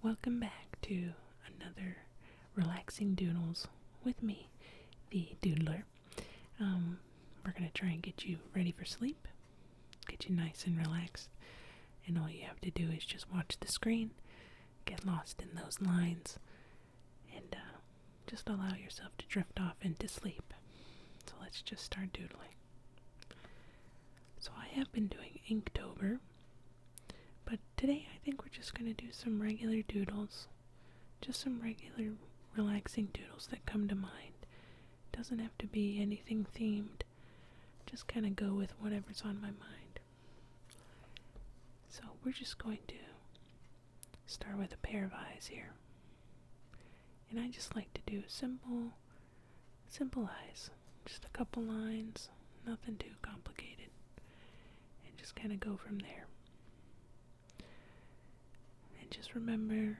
Welcome back to another relaxing doodles with me, the Doodler. We're going to try and get you ready for sleep, get you nice and relaxed, and all you have to do is just watch the screen, get lost in those lines, and just allow yourself to drift off into sleep. So let's just start doodling. So I have been doing Inktober, but today I think we're just going to do some regular doodles, just some regular relaxing doodles that come to mind. Doesn't have to be anything themed, just kind of go with whatever's on my mind. So we're just going to start with a pair of eyes here. And I just like to do simple eyes, just a couple lines, nothing too complicated, and just kind of go from there. And just remember,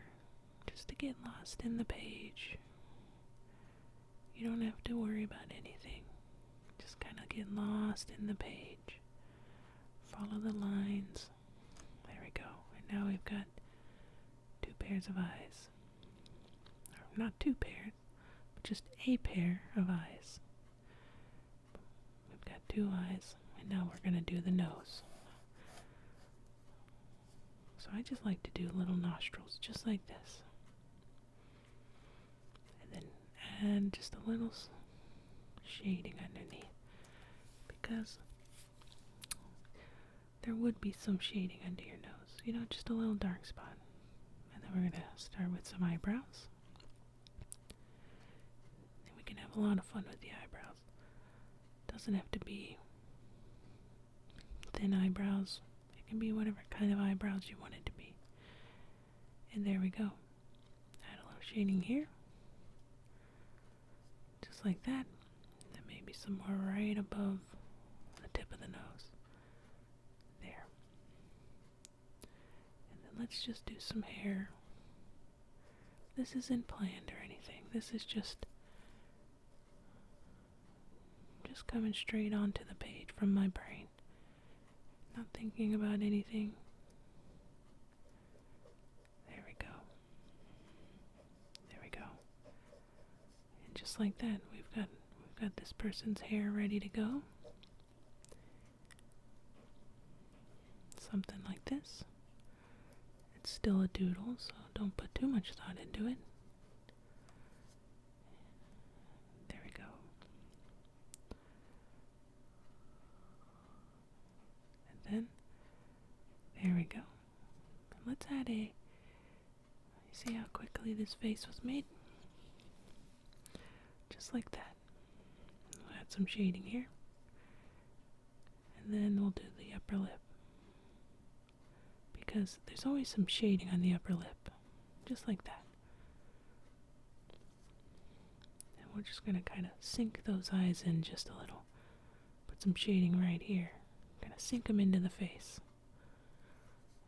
just to get lost in the page. You don't have to worry about anything. Just kind of get lost in the page. Follow the lines. There we go. And now we've got two pairs of eyes. Or not two pairs, but just a pair of eyes. We've got two eyes, and now we're going to do the nose. So I just like to do little nostrils, just like this. And then add just a little shading underneath, because there would be some shading under your nose, just a little dark spot. And then we're going to start with some eyebrows. And we can have a lot of fun with the eyebrows. Doesn't have to be thin eyebrows. It can be whatever kind of eyebrows you want it to be. And there we go. Add a little shading here. Just like that. Then maybe some more right above the tip of the nose. There. And then let's just do some hair. This isn't planned or anything. This is just coming straight onto the page from my brain. Not thinking about anything. There we go. There we go. And just like that, we've got this person's hair ready to go. Something like this. It's still a doodle, so don't put too much thought into it. There we go. And then, there we go. Let's add see how quickly this face was made? Just like that. We'll add some shading here. And then we'll do the upper lip. Because there's always some shading on the upper lip. Just like that. And we're just going to kind of sink those eyes in just a little. Put some shading right here. Kind of sink them into the face.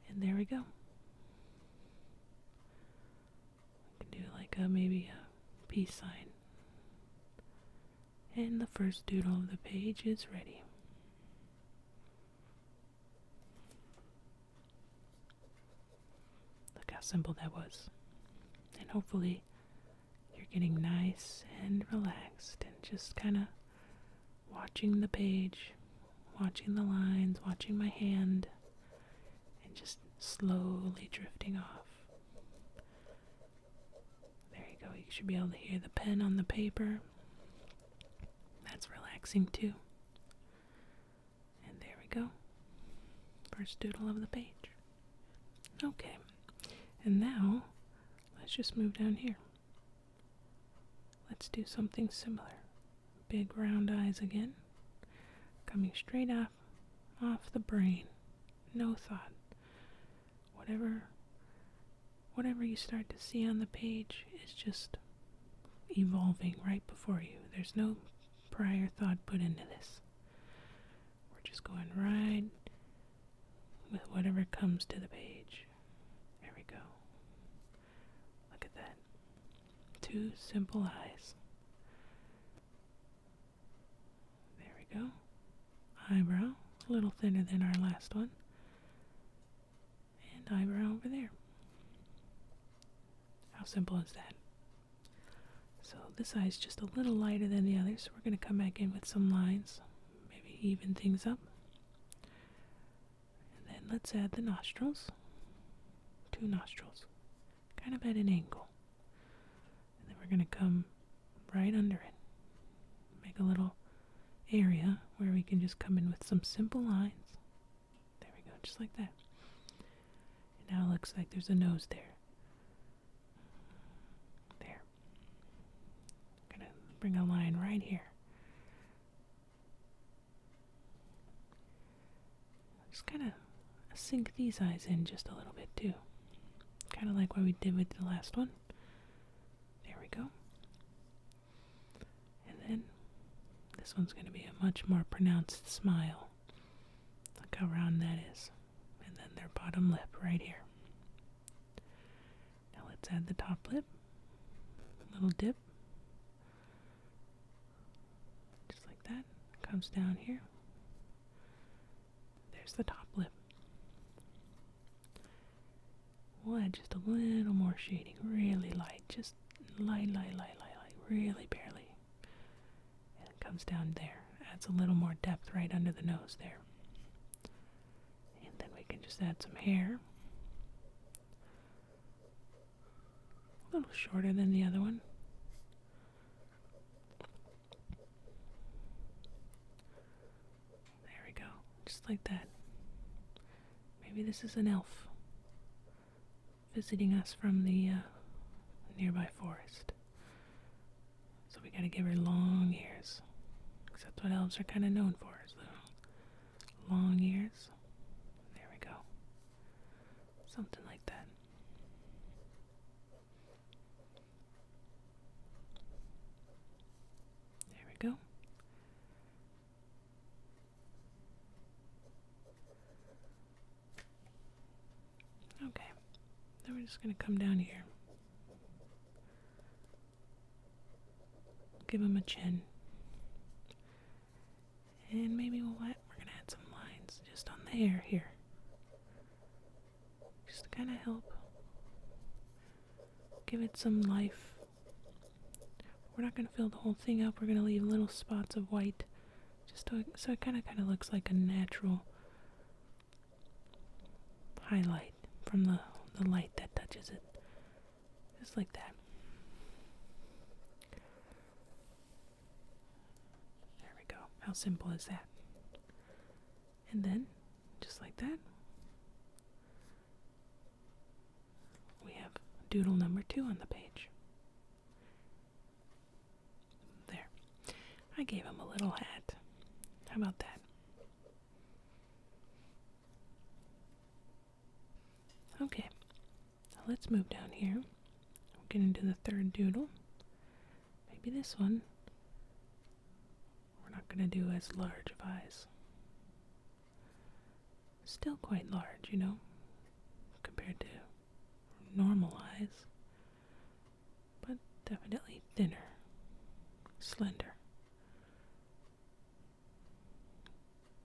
And there we go. We can do like maybe a peace sign. And the first doodle of the page is ready. Look how simple that was. And hopefully you're getting nice and relaxed and just kind of watching the page, watching the lines, watching my hand, and just slowly drifting off. There you go. You should be able to hear the pen on the paper. That's relaxing too. And there we go. First doodle of the page. Okay. And now, let's just move down here. Let's do something similar. Big round eyes again. Coming straight off the brain. No thought. Whatever you start to see on the page is just evolving right before you. There's no prior thought put into this. We're just going right with whatever comes to the page. There we go. Look at that. Two simple eyes. There we go. Eyebrow, a little thinner than our last one. And eyebrow over there. simple is that? So this eye is just a little lighter than the other, so we're going to come back in with some lines, maybe even things up. And then let's add the nostrils. 2 nostrils, kind of at an angle. And then we're going to come right under it. Make a little area where we can just come in with some simple lines. There we go, just like that. And now it looks like there's a nose there. There. I'm going to bring a line right here. Just kind of sink these eyes in just a little bit too. Kind of like what we did with the last one. There we go. And then this one's going to be a much more pronounced smile. Look how round that is. And then their bottom lip right here. Now let's add the top lip. A little dip. Just like that. Comes down here. There's the top lip. We'll add just a little more shading, really light, just light, really barely. And it comes down there, adds a little more depth right under the nose there. And then we can just add some hair. A little shorter than the other one. There we go, just like that. Maybe this is an elf visiting us from the nearby forest. So we gotta give her long ears, because that's what elves are kind of known for, is the long ears. There we go. Something like that. There we go. Okay. Then we're just going to come down here. Give him a chin. And maybe we're going to add some lines just on the hair here. Just to kind of help give it some life. We're not going to fill the whole thing up. We're going to leave little spots of white just so it kind of looks like a natural highlight from the light that touches it. Just like that. There we go. How simple is that? And then, just like that, we have doodle number 2 on the page. There. I gave him a little hat. How about that? Okay. Let's move down here. We'll get into the third doodle. Maybe this one. We're not going to do as large of eyes. Still quite large, you know, compared to normal eyes. But definitely thinner, slender.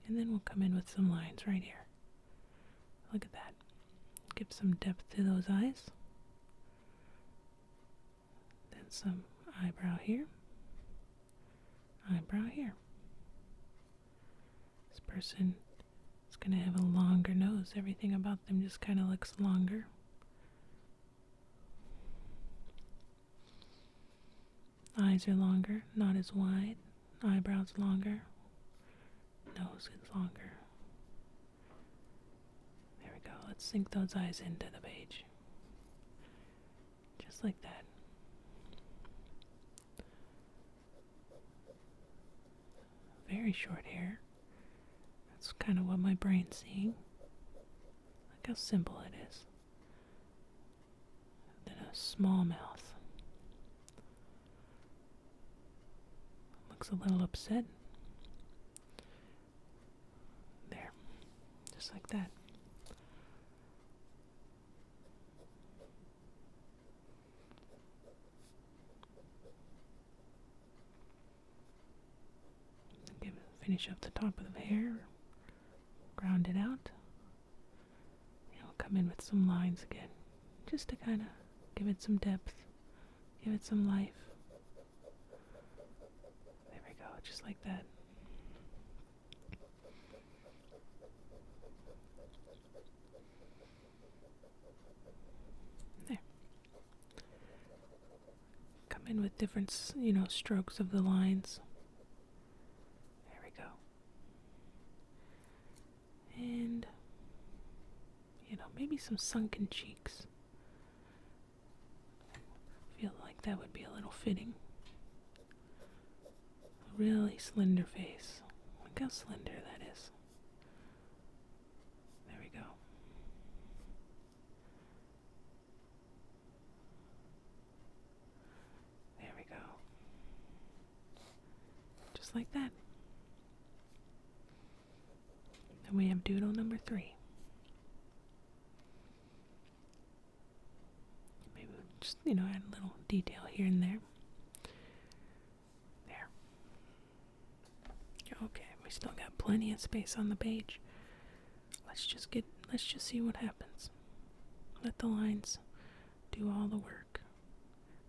And then we'll come in with some lines right here. Look at that. Give some depth to those eyes. Then some eyebrow here. Eyebrow here. This person is going to have a longer nose. Everything about them just kind of looks longer. Eyes are longer, not as wide. Eyebrows longer. Nose is longer. There we go. Let's sink those eyes into the page. Just like that. Very short hair. That's kind of what my brain's seeing. Look how simple it is. Then a small mouth. Looks a little upset. There. Just like that. Finish up the top of the hair, ground it out, and we'll come in with some lines again, just to kind of Give it some depth. Give it some life. There we go, just like that. There. Come in with different, strokes of the lines. There we go. And, maybe some sunken cheeks. Feel like that would be a little fitting. A really slender face. Look how slender that is. There we go. There we go. Just like that. Then we have doodle number 3. Maybe we'll just, add a little detail here and there. There. Okay, we still got plenty of space on the page. Let's just see what happens. Let the lines do all the work.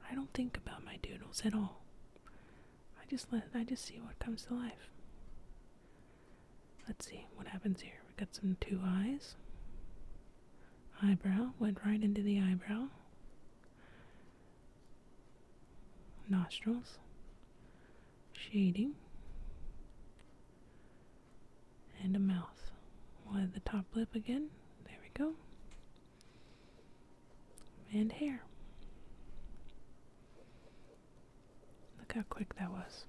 I don't think about my doodles at all. I just see what comes to life. Let's see what happens here. We got some 2 eyes. Eyebrow went right into the eyebrow. Nostrils. Shading. And a mouth. We'll add the top lip again. There we go. And hair. Look how quick that was.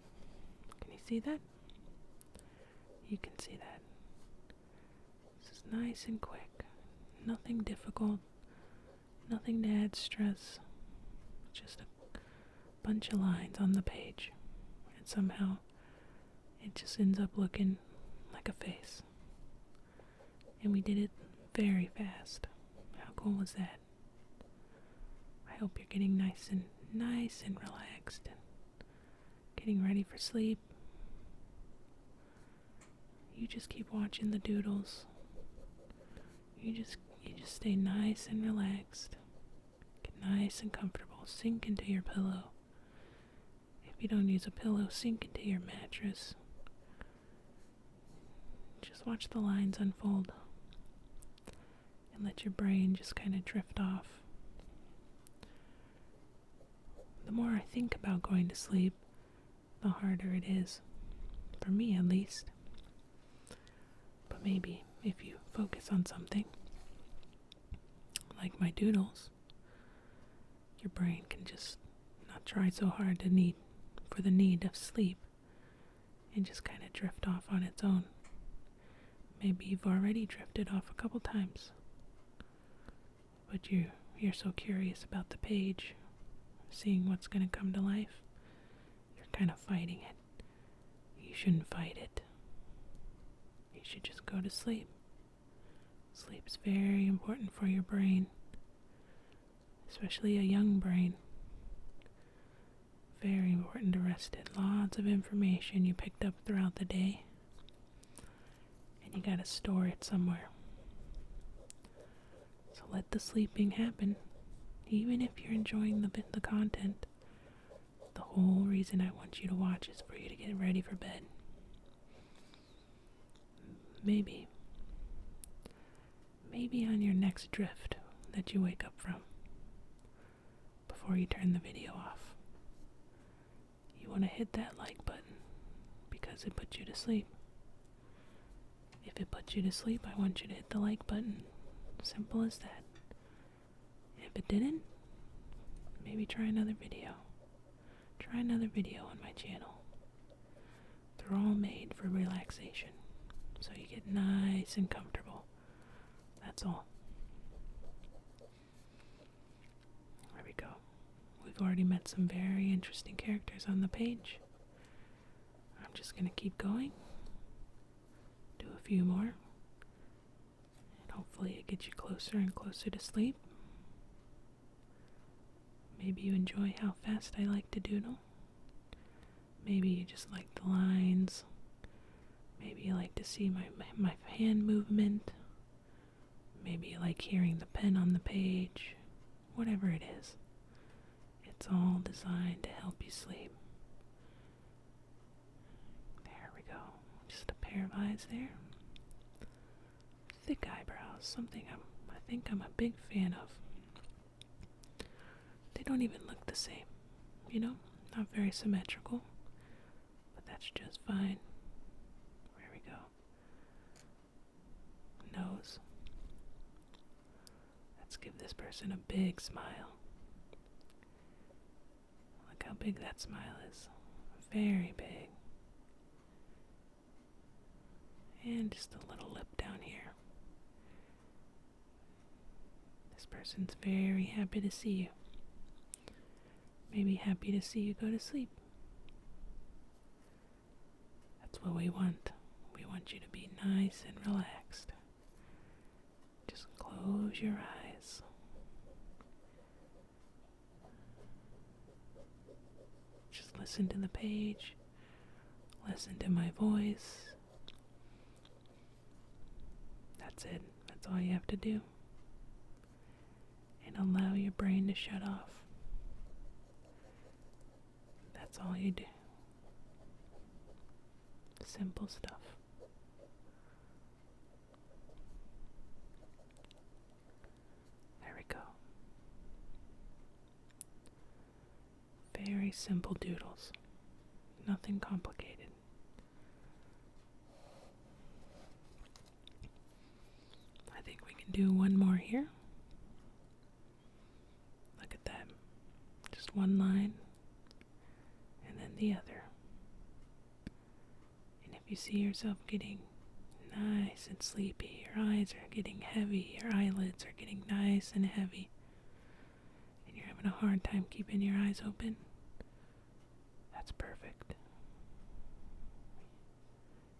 Can you see that? You can see that. This is nice and quick. Nothing difficult. Nothing to add stress. Just a bunch of lines on the page. And somehow it just ends up looking like a face. And we did it very fast. How cool was that? I hope you're getting nice and relaxed and getting ready for sleep. You just keep watching the doodles. You just stay nice and relaxed. Get nice and comfortable. Sink into your pillow. If you don't use a pillow, sink into your mattress. Just watch the lines unfold. And let your brain just kind of drift off. The more I think about going to sleep, the harder it is. For me, at least. But maybe if you focus on something, like my doodles, your brain can just not try so hard for the need of sleep and just kind of drift off on its own. Maybe you've already drifted off a couple times, but you're so curious about the page, seeing what's going to come to life, you're kind of fighting it. You shouldn't fight it. You should just go to sleep. Sleep's very important for your brain, especially a young brain. Very important to rest it. Lots of information you picked up throughout the day, and you gotta store it somewhere. So let the sleeping happen, even if you're enjoying the content. The whole reason I want you to watch is for you to get ready for bed. Maybe on your next drift that you wake up from, before you turn the video off, you want to hit that like button because it puts you to sleep. If it puts you to sleep, I want you to hit the like button. Simple as that. If it didn't, maybe try another video. Try another video on my channel. They're all made for relaxation, so you get nice and comfortable. That's all. There we go. We've already met some very interesting characters on the page. I'm just going to keep going. Do a few more. And hopefully it gets you closer and closer to sleep. Maybe you enjoy how fast I like to doodle. Maybe you just like the lines. Maybe you like to see my hand movement. Maybe you like hearing the pen on the page. whatever it is. It's all designed to help you sleep. There we go. Just a pair of eyes there. Thick eyebrows, something I think I'm a big fan of. They don't even look the same, not very symmetrical, but that's just fine. There we go. Nose. Let's give this person a big smile. Look how big that smile is. Very big. And just a little lip down here. This person's very happy to see you. Maybe happy to see you go to sleep. That's what we want. We want you to be nice and relaxed. Just close your eyes. Just listen to the page. Listen to my voice. That's it. That's all you have to do. And allow your brain to shut off. That's all you do. Simple stuff. There we go. Very simple doodles. Nothing complicated. I think we can do one more here. Look at that. Just one line. And then the other. And if you see yourself getting nice and sleepy, your eyes are getting heavy, your eyelids are getting nice and heavy, and you're having a hard time keeping your eyes open, that's perfect.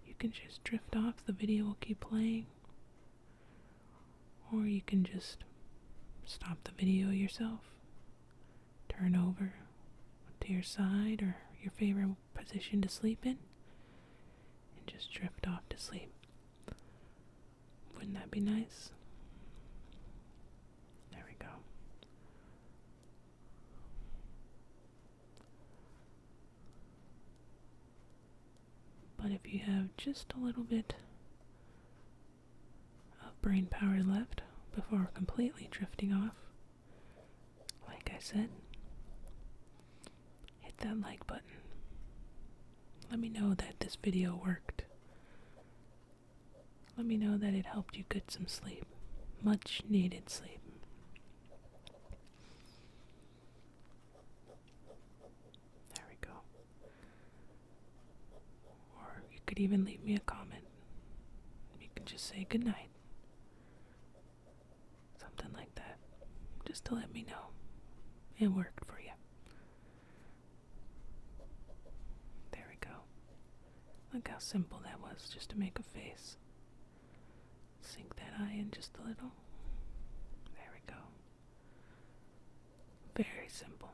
You can just drift off, the video will keep playing, or you can just stop the video yourself, turn over to your side or your favorite position to sleep in, and just drift off to sleep. Wouldn't that be nice? There we go. But if you have just a little bit of brain power left before completely drifting off, like I said, hit that like button. Let me know that this video worked. Let me know that it helped you get some sleep. Much needed sleep. There we go. Or you could even leave me a comment. You can just say good night. Something like that. Just to let me know it worked for you. There we go. Look how simple that was, just to make a face. Sink that eye in just a little. There we go. Very simple.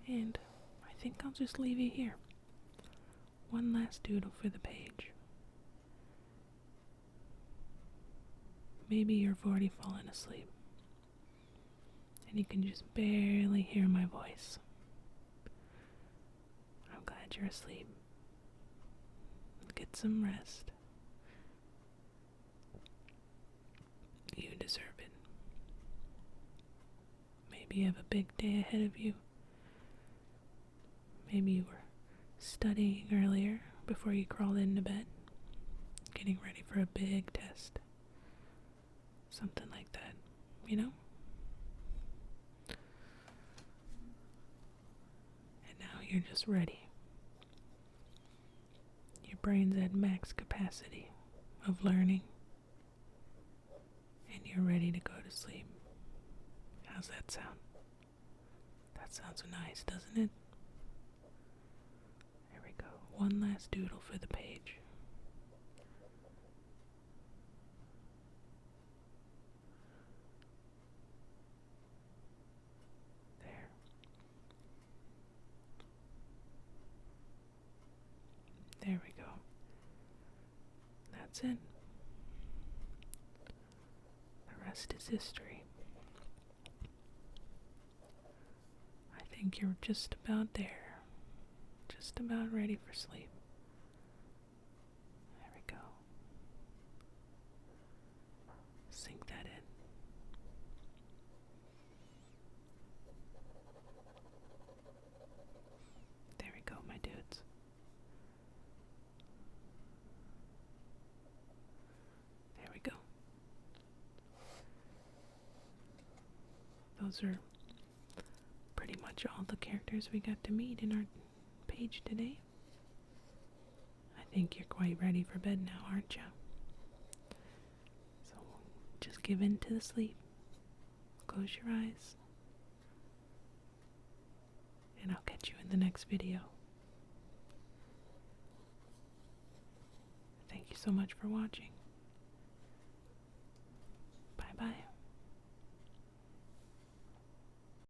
And I think I'll just leave you here. One last doodle for the page. Maybe you've already fallen asleep, and you can just barely hear my voice. I'm glad you're asleep. Get some rest. You deserve it. Maybe you have a big day ahead of you. Maybe you were studying earlier before you crawled into bed, getting ready for a big test. Something like that, And now you're just ready. Your brain's at max capacity of learning, and you're ready to go to sleep. How's that sound? That sounds nice, doesn't it? There we go. One last doodle for the page. There. There we go. That's it. rest is history. I think you're just about there. Just about ready for sleep. There we go. Sink that in. There we go, my dudes. There we go. Those are pretty much all the characters we got to meet in our page today. I think you're quite ready for bed now, aren't you? So just give in to the sleep. Close your eyes. And I'll catch you in the next video. Thank you so much for watching.